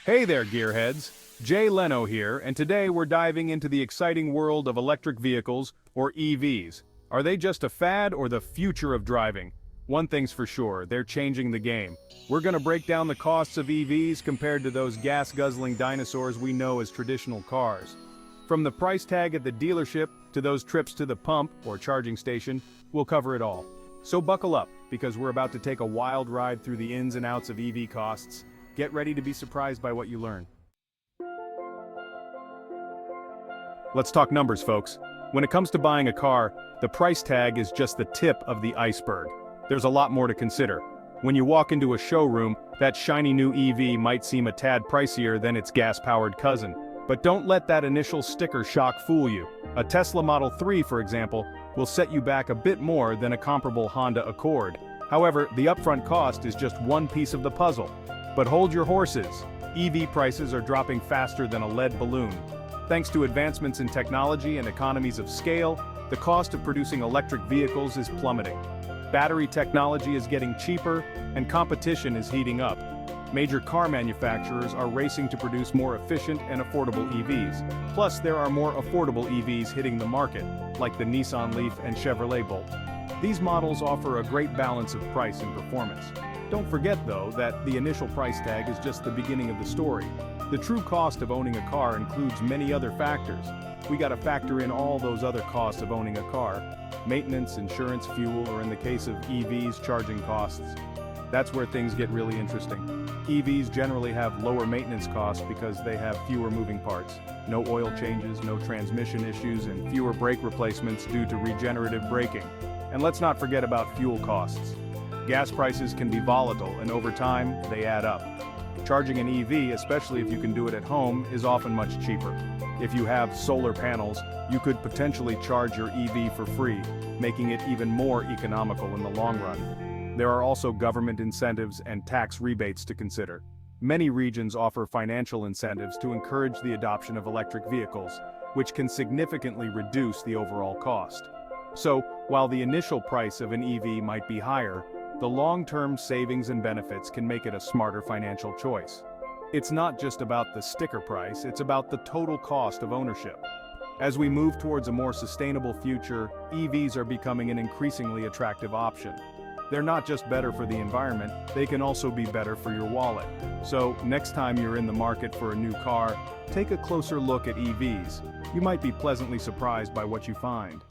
Hey there, gearheads! Jay Leno here, and today we're diving into the exciting world of electric vehicles, or EVs. Are they just a fad or the future of driving? One thing's for sure, they're changing the game. We're gonna break down the costs of EVs compared to those gas-guzzling dinosaurs we know as traditional cars. From the price tag at the dealership to those trips to the pump or charging station, we'll cover it all. So buckle up, because we're about to take a wild ride through the ins and outs of EV costs. Get ready to be surprised by what you learn. Let's talk numbers, folks. When it comes to buying a car, the price tag is just the tip of the iceberg. There's a lot more to consider. When you walk into a showroom, that shiny new EV might seem a tad pricier than its gas-powered cousin. But don't let that initial sticker shock fool you. A Tesla Model 3, for example, will set you back a bit more than a comparable Honda Accord. However, the upfront cost is just one piece of the puzzle. But hold your horses. EV prices are dropping faster than a lead balloon. Thanks to advancements in technology and economies of scale, the cost of producing electric vehicles is plummeting. Battery technology is getting cheaper, and competition is heating up. Major car manufacturers are racing to produce more efficient and affordable EVs. Plus, there are more affordable EVs hitting the market, like the Nissan Leaf and Chevrolet Bolt. These models offer a great balance of price and performance. Don't forget, though, that the initial price tag is just the beginning of the story. The true cost of owning a car includes many other factors. We gotta factor in all those other costs of owning a car: maintenance, insurance, fuel, or in the case of EVs, charging costs. That's where things get really interesting. EVs generally have lower maintenance costs because they have fewer moving parts. No oil changes, no transmission issues, and fewer brake replacements due to regenerative braking. And let's not forget about fuel costs. Gas prices can be volatile, and over time, they add up. Charging an EV, especially if you can do it at home, is often much cheaper. If you have solar panels, you could potentially charge your EV for free, making it even more economical in the long run. There are also government incentives and tax rebates to consider. Many regions offer financial incentives to encourage the adoption of electric vehicles, which can significantly reduce the overall cost. So, while the initial price of an EV might be higher, the long-term savings and benefits can make it a smarter financial choice. It's not just about the sticker price, it's about the total cost of ownership. As we move towards a more sustainable future, EVs are becoming an increasingly attractive option. They're not just better for the environment, they can also be better for your wallet. So, next time you're in the market for a new car, take a closer look at EVs. You might be pleasantly surprised by what you find.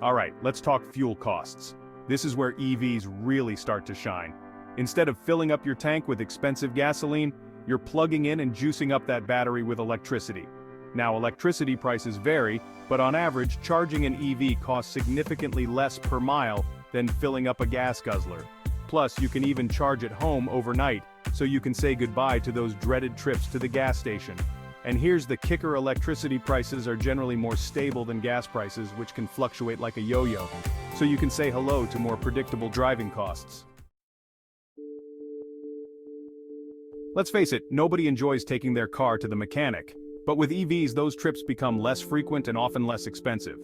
Alright, let's talk fuel costs. This is where EVs really start to shine. Instead of filling up your tank with expensive gasoline, you're plugging in and juicing up that battery with electricity. Now, electricity prices vary, but on average, charging an EV costs significantly less per mile than filling up a gas guzzler. Plus, you can even charge at home overnight, so you can say goodbye to those dreaded trips to the gas station. And here's the kicker: electricity prices are generally more stable than gas prices, which can fluctuate like a yo-yo. So you can say hello to more predictable driving costs. Let's face it, nobody enjoys taking their car to the mechanic. But with EVs, those trips become less frequent and often less expensive.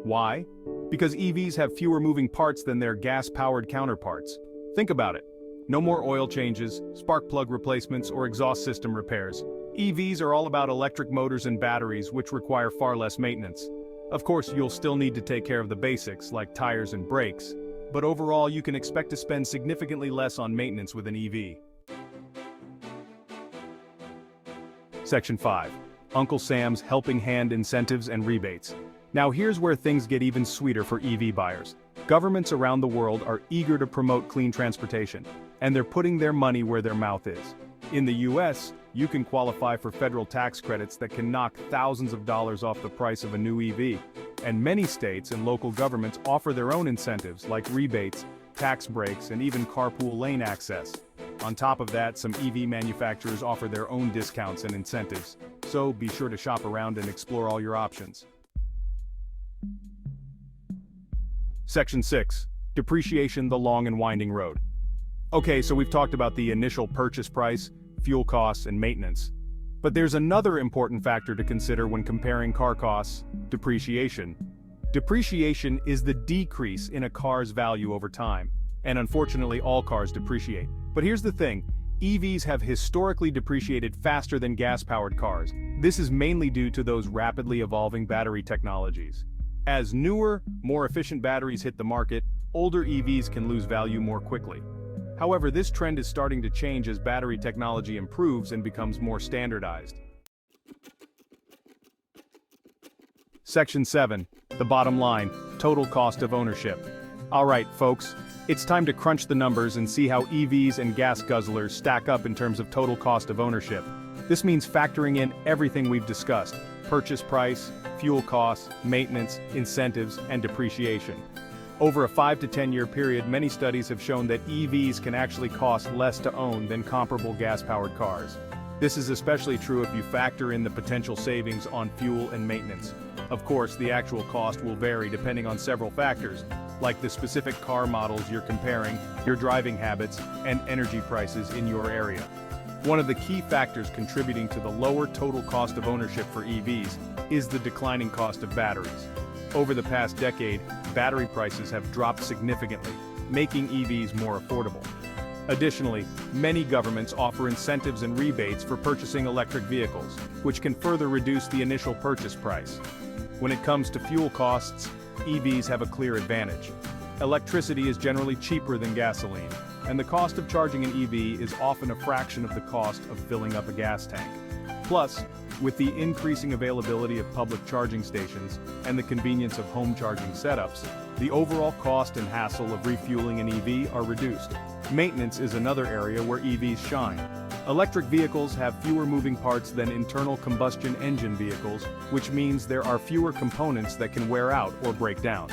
Why? Because EVs have fewer moving parts than their gas-powered counterparts. Think about it. No more oil changes, spark plug replacements, or exhaust system repairs. EVs are all about electric motors and batteries, which require far less maintenance. Of course, you'll still need to take care of the basics, like tires and brakes, but overall you can expect to spend significantly less on maintenance with an EV. Section 5. Uncle Sam's Helping Hand Incentives and Rebates. Now here's where things get even sweeter for EV buyers. Governments around the world are eager to promote clean transportation, and they're putting their money where their mouth is. In the US, you can qualify for federal tax credits that can knock thousands of dollars off the price of a new EV. And many states and local governments offer their own incentives, like rebates, tax breaks, and even carpool lane access. On top of that, some EV manufacturers offer their own discounts and incentives. So be sure to shop around and explore all your options. Section 6. Depreciation: the long and winding road. Okay, so we've talked about the initial purchase price, fuel costs, and maintenance. But there's another important factor to consider when comparing car costs: depreciation. Depreciation is the decrease in a car's value over time. And unfortunately, all cars depreciate. But here's the thing, EVs have historically depreciated faster than gas-powered cars. This is mainly due to those rapidly evolving battery technologies. As newer, more efficient batteries hit the market, older EVs can lose value more quickly. However, this trend is starting to change as battery technology improves and becomes more standardized. Section 7. The bottom line, total cost of ownership. Alright, folks, it's time to crunch the numbers and see how EVs and gas guzzlers stack up in terms of total cost of ownership. This means factoring in everything we've discussed: purchase price, fuel costs, maintenance, incentives, and depreciation. Over a 5 to 10 year period, many studies have shown that EVs can actually cost less to own than comparable gas-powered cars. This is especially true if you factor in the potential savings on fuel and maintenance. Of course, the actual cost will vary depending on several factors, like the specific car models you're comparing, your driving habits, and energy prices in your area. One of the key factors contributing to the lower total cost of ownership for EVs is the declining cost of batteries. Over the past decade, battery prices have dropped significantly, making EVs more affordable. Additionally, many governments offer incentives and rebates for purchasing electric vehicles, which can further reduce the initial purchase price. When it comes to fuel costs, EVs have a clear advantage. Electricity is generally cheaper than gasoline, and the cost of charging an EV is often a fraction of the cost of filling up a gas tank. Plus, with the increasing availability of public charging stations and the convenience of home charging setups, the overall cost and hassle of refueling an EV are reduced. Maintenance is another area where EVs shine. Electric vehicles have fewer moving parts than internal combustion engine vehicles, which means there are fewer components that can wear out or break down.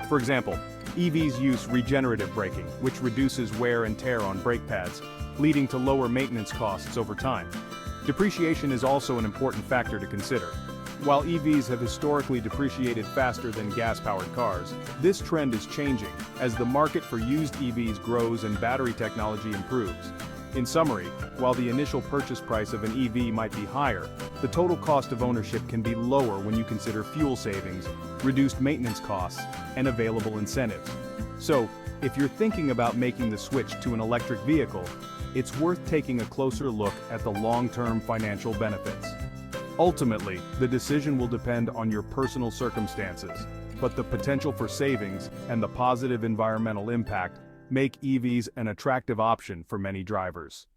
For example, EVs use regenerative braking, which reduces wear and tear on brake pads, leading to lower maintenance costs over time. Depreciation is also an important factor to consider. While EVs have historically depreciated faster than gas-powered cars, this trend is changing as the market for used EVs grows and battery technology improves. In summary, while the initial purchase price of an EV might be higher, the total cost of ownership can be lower when you consider fuel savings, reduced maintenance costs, and available incentives. So, if you're thinking about making the switch to an electric vehicle, it's worth taking a closer look at the long-term financial benefits. Ultimately, the decision will depend on your personal circumstances, but the potential for savings and the positive environmental impact make EVs an attractive option for many drivers.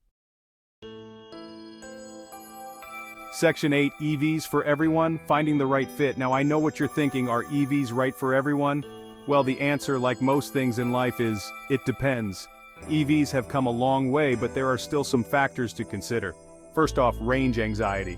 Section 8, EVs for everyone, finding the right fit. Now I know what you're thinking, are EVs right for everyone? Well, the answer, like most things in life, is, it depends. EVs have come a long way, but there are still some factors to consider. First off, range anxiety.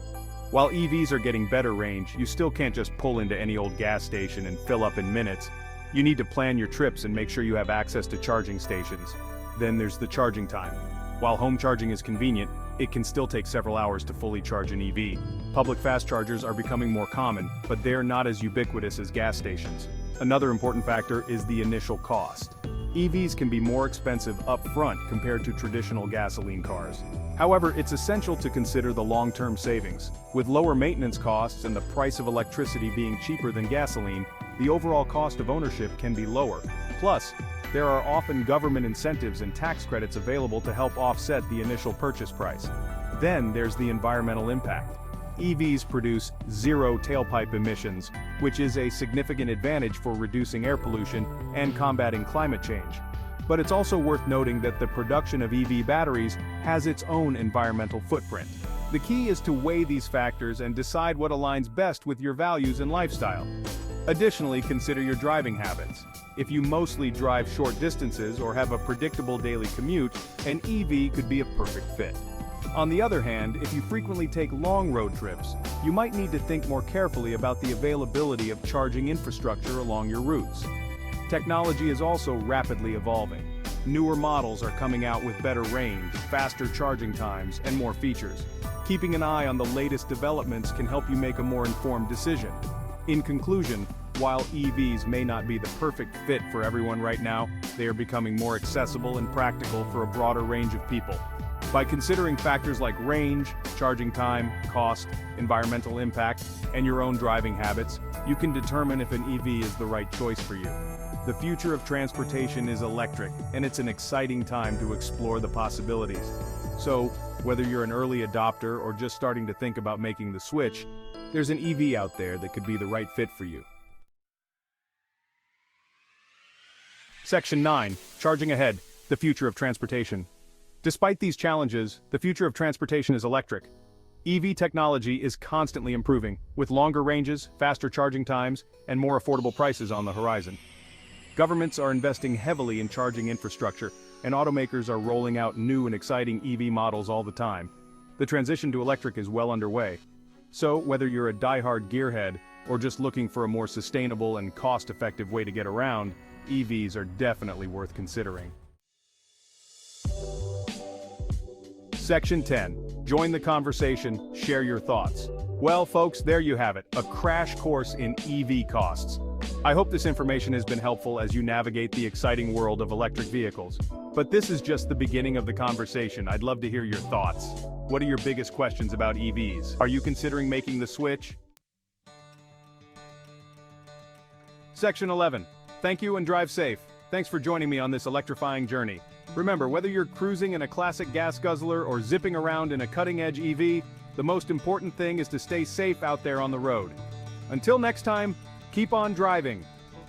While EVs are getting better range, you still can't just pull into any old gas station and fill up in minutes. You need to plan your trips and make sure you have access to charging stations. Then there's the charging time. While home charging is convenient, it can still take several hours to fully charge an EV. Public fast chargers are becoming more common, but they're not as ubiquitous as gas stations. Another important factor is the initial cost. EVs can be more expensive up front compared to traditional gasoline cars. However, it's essential to consider the long-term savings. With lower maintenance costs and the price of electricity being cheaper than gasoline, the overall cost of ownership can be lower. Plus, there are often government incentives and tax credits available to help offset the initial purchase price. Then there's the environmental impact. EVs produce zero tailpipe emissions, which is a significant advantage for reducing air pollution and combating climate change. But it's also worth noting that the production of EV batteries has its own environmental footprint. The key is to weigh these factors and decide what aligns best with your values and lifestyle. Additionally, consider your driving habits. If you mostly drive short distances or have a predictable daily commute, an EV could be a perfect fit. On the other hand, if you frequently take long road trips, you might need to think more carefully about the availability of charging infrastructure along your routes. Technology is also rapidly evolving. Newer models are coming out with better range, faster charging times, and more features. Keeping an eye on the latest developments can help you make a more informed decision. In conclusion, while EVs may not be the perfect fit for everyone right now, they are becoming more accessible and practical for a broader range of people. By considering factors like range, charging time, cost, environmental impact, and your own driving habits, you can determine if an EV is the right choice for you. The future of transportation is electric, and it's an exciting time to explore the possibilities. So, whether you're an early adopter or just starting to think about making the switch, there's an EV out there that could be the right fit for you. Section 9. Charging ahead. The future of transportation. Despite these challenges, the future of transportation is electric. EV technology is constantly improving, with longer ranges, faster charging times, and more affordable prices on the horizon. Governments are investing heavily in charging infrastructure, and automakers are rolling out new and exciting EV models all the time. The transition to electric is well underway. So, whether you're a die-hard gearhead or just looking for a more sustainable and cost-effective way to get around, EVs are definitely worth considering. Section 10. Join the conversation, share your thoughts. Well, folks, there you have it, a crash course in EV costs. I hope this information has been helpful as you navigate the exciting world of electric vehicles. But this is just the beginning of the conversation. I'd love to hear your thoughts. What are your biggest questions about EVs? Are you considering making the switch? Section 11. Thank you and drive safe. Thanks for joining me on this electrifying journey. Remember, whether you're cruising in a classic gas guzzler or zipping around in a cutting-edge EV, the most important thing is to stay safe out there on the road. Until next time, keep on driving.